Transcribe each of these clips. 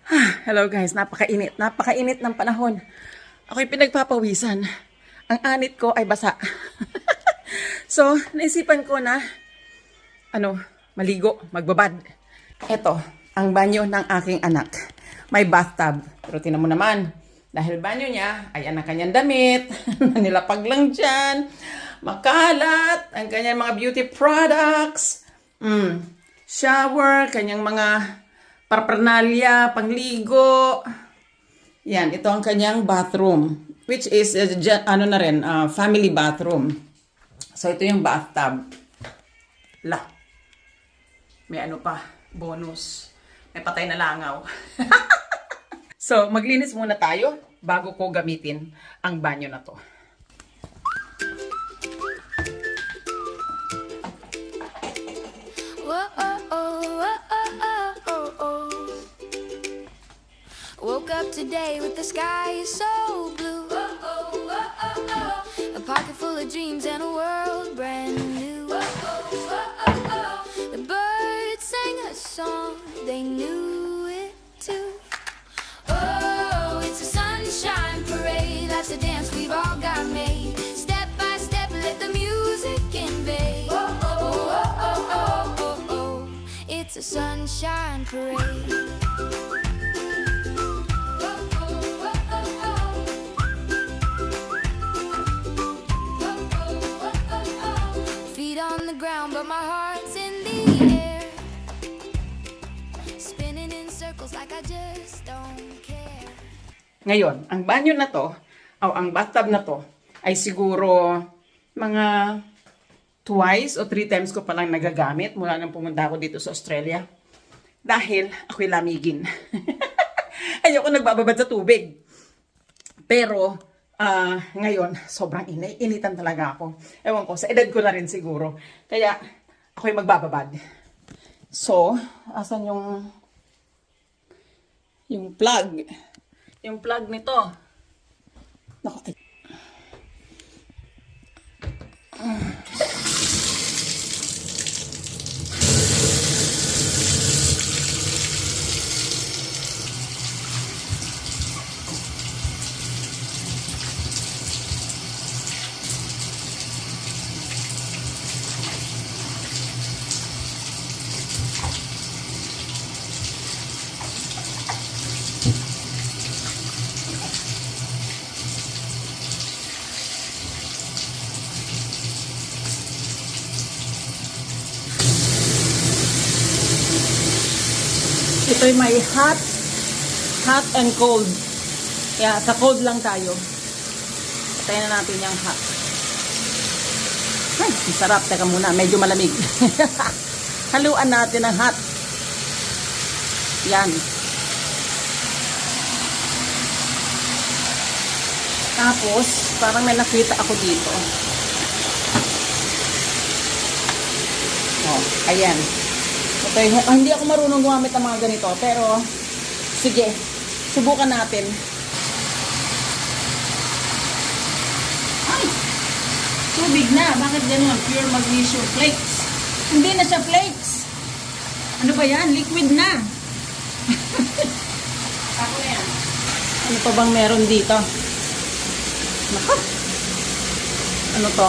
Hello guys, napakainit. Napakainit ng panahon. Ako'y pinagpapawisan. Ang anit ko ay basa. So, naisipan ko na, maligo, magbabad. Ito, ang banyo ng aking anak. May bathtub. Pero tinan mo naman, dahil banyo niya, ayan ang kanyang damit. Nilapag lang dyan. Makalat. Ang kanyang mga beauty products. Shower, kanyang mga paraphernalia, pangligo. Yan, ito ang kanyang bathroom. Which is, family bathroom. So, ito yung bathtub. May bonus. May patay na langaw. So, maglinis muna tayo bago ko gamitin ang banyo na to. Woke up today with the sky so blue. A pocket full of dreams and a world brand new. The birds sang a song, they knew it too. Oh, it's a sunshine parade, that's a dance we've all got made. Step by step, let the music invade. Oh, it's a sunshine parade. Ground, but my heart's in the air, spinning in circles like I just don't care. Ngayon, ang banyo na to, ang bathtub na to, ay siguro mga twice o 3 times ko palang nagagamit mula nang pumunta ako dito sa Australia. Dahil ako'y lamigin. Ayoko nagbababad sa tubig. Pero, ngayon, sobrang initan talaga ako. Ewan ko, sa edad ko na rin siguro. Kaya, ako'y magbababad. So, asan yung plug? Yung plug nito. Naku, ito'y may hot and cold. Kaya sa cold lang tayo. Patayin na natin yung hot. Ay, sarap. Teka muna, medyo malamig. Haluan natin ang hot. Yan. Tapos, parang may nakita ako dito. Oh, ayan. Okay, hindi ako marunong gumamit ng mga ganito, pero sige, subukan natin. Ay! Tubig na. Bakit ganun? Pure magnesium flakes. Hindi na siya flakes. Ano ba yan? Liquid na. Ako na yan. Ano pa bang meron dito? Naka. Ano to?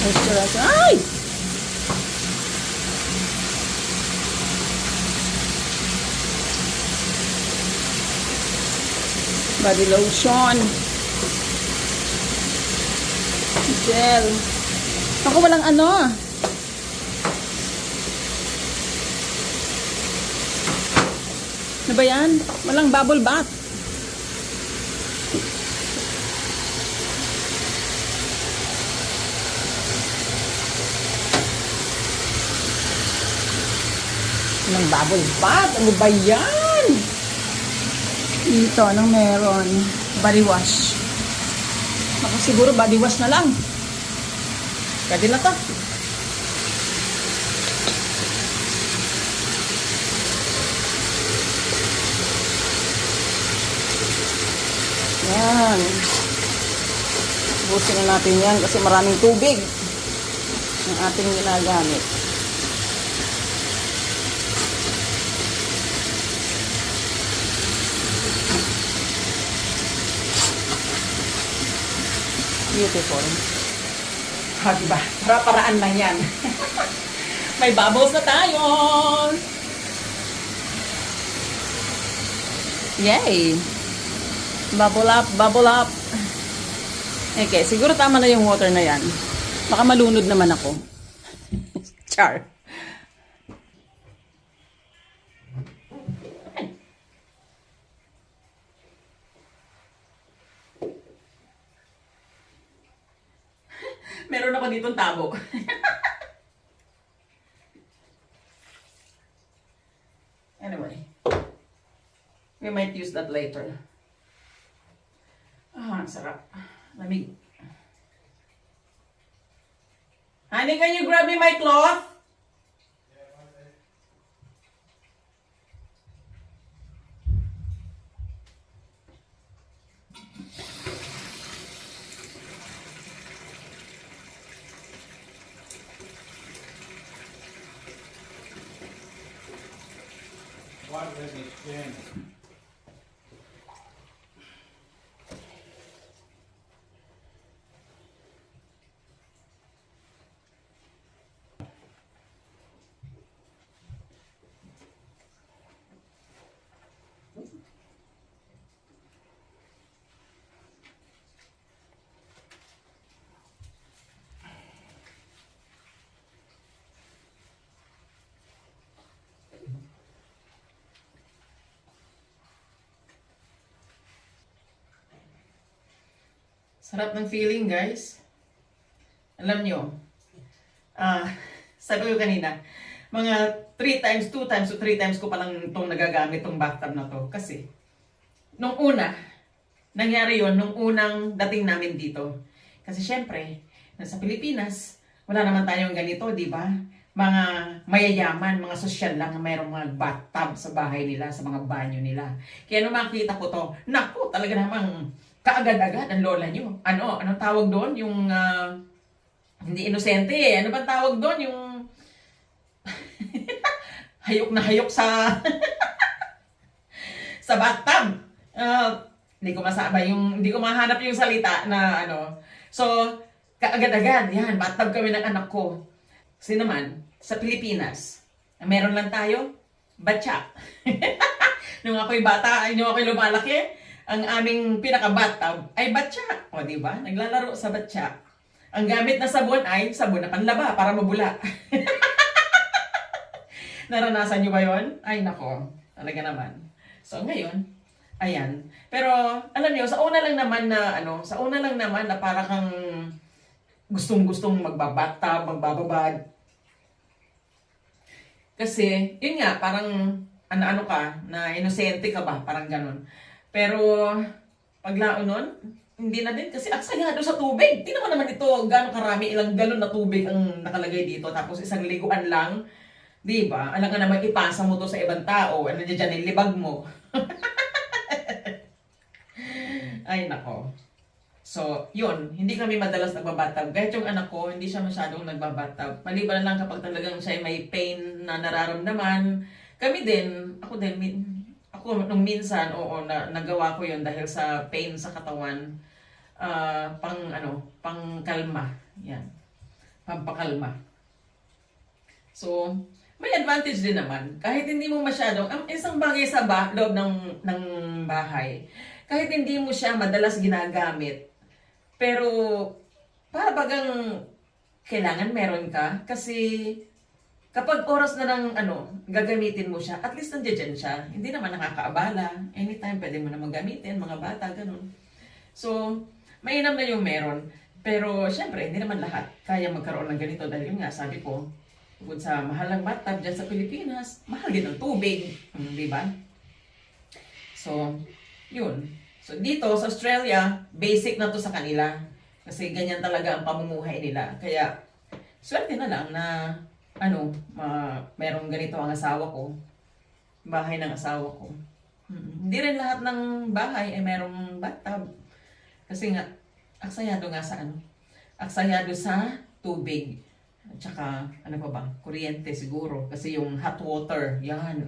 Moisturizer. Ay! Body lotion. Gel. Ako walang ano. Ano ba yan? Walang bubble bath. Ng bubble bath. Ano ba yan? Dito, anong meron? Body wash. Ako siguro body wash na lang. Pwede na to. Yan. Busin na natin yan kasi maraming tubig ang ating ginagamit. Beautiful. Ha, diba? Para-paraan lang yan. May bubbles na tayo. Yay! Bubble up, bubble up. Okay, siguro tama na yung water na yan. Baka malunod naman ako. Char. Meron ako ditong tabo. Anyway, we might use that later. Ah, ang sarap. Lamig. Honey, can you grab me my cloth? Water doesn't expand. Sarap ng feeling, guys. Alam nyo, sabi ko kanina, mga 3 times, 2 times, o 3 times ko palang itong nagagamit, itong bathtub na to. Kasi, nung una, nangyari yon nung unang dating namin dito. Kasi syempre, nasa Pilipinas, wala naman tayong ganito, di ba? Mga mayayaman, mga sosyal lang, mayroong mga bathtub sa bahay nila, sa mga banyo nila. Kaya nung makita ko to, naku, talaga namang kaagad-agad ang lola nyo. Anong tawag doon? Yung, hindi inosente eh. Ano bang tawag doon? Yung, hayok na hayok sa, sa bathtub. Hindi ko mahanap yung salita na ano. So, kaagad-agad, yan, bathtub kami ng anak ko. Kasi naman, sa Pilipinas, meron lang tayo, batya. Nung ako'y bata, nung ako'y lumalaki, ang aming pinaka-bathtub ay batya. O, di ba? Naglalaro sa batya. Ang gamit na sabon ay sabon na panlaba para mabula. Naranasan nyo ba yon? Ay, nako. Talaga naman. So, ngayon, ayan. Pero, alam nyo, sa una lang naman na para kang gustong-gustong magbabathtub, magbababad. Kasi, yun nga, parang ano ka, na inosente ka ba? Parang ganun. Pero, paglaon nun, hindi na din kasi aksayado sa tubig. Tingnan mo naman ito, gaano karami, ilang galon na tubig ang nakalagay dito. Tapos isang liguan lang. Di ba? Alam ka naman, ipasa mo to sa ibang tao. Ano dyan, ilibag mo. Ay, nako. So, yun. Hindi kami madalas nagbabathtub. Kahit yung anak ko, hindi siya masyadong nagbabathtub. Maliban lang kapag talagang siya may pain na nararamdaman. Kami din, ako nung minsan, nagawa ko yun dahil sa pain sa katawan. Pang kalma. Yan. Pampakalma. So, may advantage din naman. Kahit hindi mo masyadong, isang bagay sa loob ng bahay, kahit hindi mo siya madalas ginagamit, pero para bagang kailangan meron ka kasi kapag oras na ng gagamitin mo siya, at least nandiyan siya. Hindi naman nakakaabala. Anytime pwede mo naman gamitin, mga bata, ganun. So, mainam na yung meron. Pero, syempre, hindi naman lahat kaya magkaroon ng ganito. Dahil yung nga, sabi ko, bukod sa mahal ng bathtub dyan sa Pilipinas, mahal din ang tubig. Di ba? So, yun. So, dito sa Australia, basic na to sa kanila. Kasi ganyan talaga ang pamumuhay nila. Kaya, swerte na lang na merong ganito ang asawa ko. Bahay ng asawa ko. Hindi rin lahat ng bahay ay merong bathtub. Kasi nga, aksayado nga sa aksayado sa tubig. At saka, kuryente siguro. Kasi yung hot water, yan.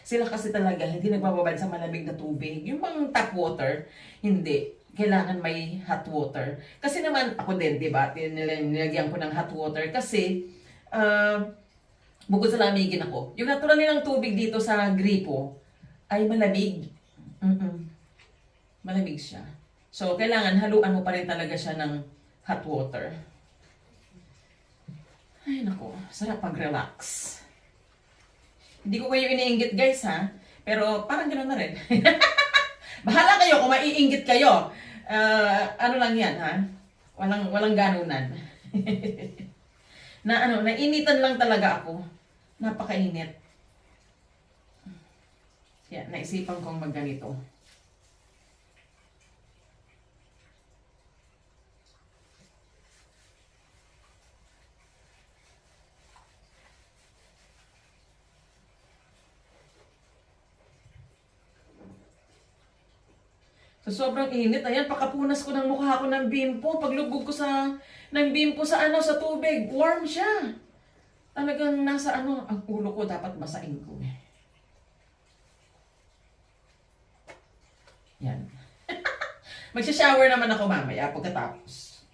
Sila kasi talaga, hindi nagbababad sa malamig na tubig. Yung mga tap water, hindi. kailangan may hot water. Kasi naman, ako din, di ba, nilagyan ko ng hot water kasi, bukod sa lamigin ako, yung natural nilang tubig dito sa gripo ay malamig. Malamig siya. So, kailangan haluan mo pa rin talaga siya ng hot water. Ay, nako, sarap pag-relax. Hindi ko kayo iniinggit, guys, ha? Pero parang gano'n na rin. Bahala kayo kung maiinggit kayo. Ano lang yan, ha? Walang ganunan. Nainitan lang talaga ako. Napakainit. Kaya, naisipan kong magganito. So, sobrang init. Ayan, pakapunas ko ng mukha ko ng bimpo. Paglubog ko ng bimpo sa tubig. Warm siya. Talagang nasa ang ulo ko dapat basain ko. Yan. Magsha-shower naman ako mamaya pagkatapos.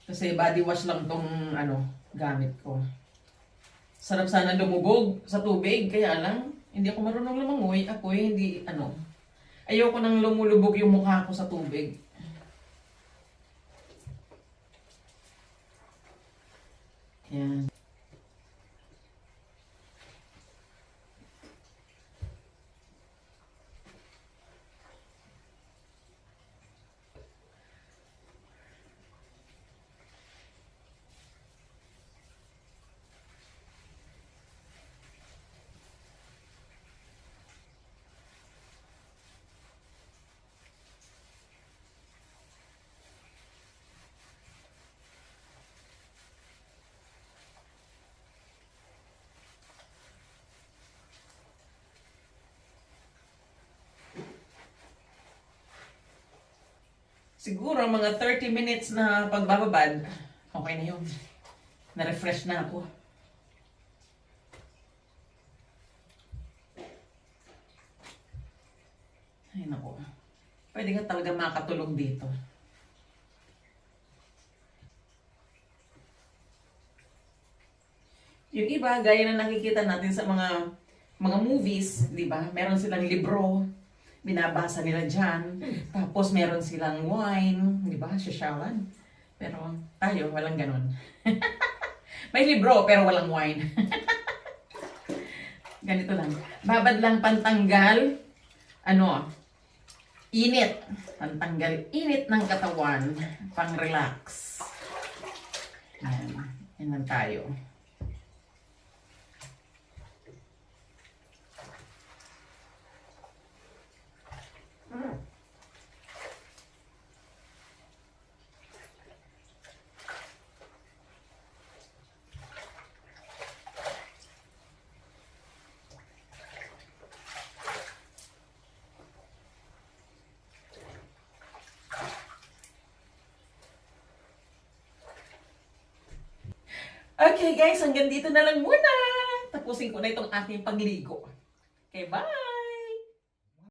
Kasi body wash lang tong gamit ko. Sarap sana lumubog sa tubig, kaya lang hindi ako marunong lumangoy. Ako hindi ayoko nang lumulubog yung mukha ko sa tubig. Yan. Siguro mga 30 minutes na pagbababad, okay na yun. Na-refresh na ako. Ay naku. Pwede ka talaga makatulog dito. Yung iba, gaya na nakikita natin sa mga movies, di ba? Meron silang libro, binabasa nila dyan. Tapos meron silang wine, di ba? Sasyawan. Pero tayo, walang ganun. May libro, pero walang wine. Ganito lang. Babad lang pantanggal, init. Pantanggal init ng katawan, pang-relax. Yan. Yan lang tayo. Okay guys, hanggang dito na lang muna. Tapusin ko na itong aking pagligo. Okay, bye!